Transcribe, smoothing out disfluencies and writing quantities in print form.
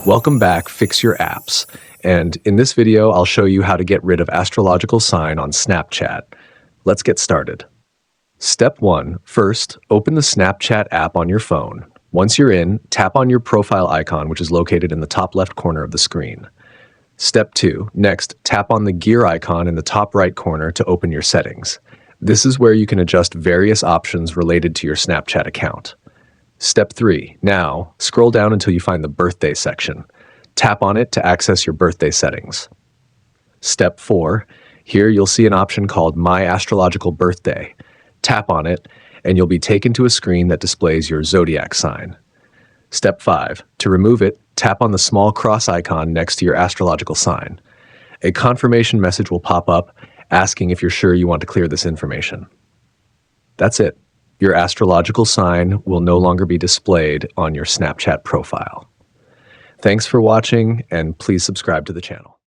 Welcome back, Fix Your Apps. And in this video, I'll show you how to get rid of astrological sign on Snapchat. Let's get started. Step 1. First, open the Snapchat app on your phone. Once you're in, tap on your profile icon, which is located in the top left corner of the screen. Step 2. Next, tap on the gear icon in the top right corner to open your settings. This is where you can adjust various options related to your Snapchat account. Step 3. Now, scroll down until you find the birthday section. Tap on it to access your birthday settings. Step 4. Here you'll see an option called My Astrological Birthday. Tap on it, and you'll be taken to a screen that displays your zodiac sign. Step 5. To remove it, tap on the small cross icon next to your astrological sign. A confirmation message will pop up asking if you're sure you want to clear this information. That's it. Your astrological sign will no longer be displayed on your Snapchat profile. Thanks for watching, and please subscribe to the channel.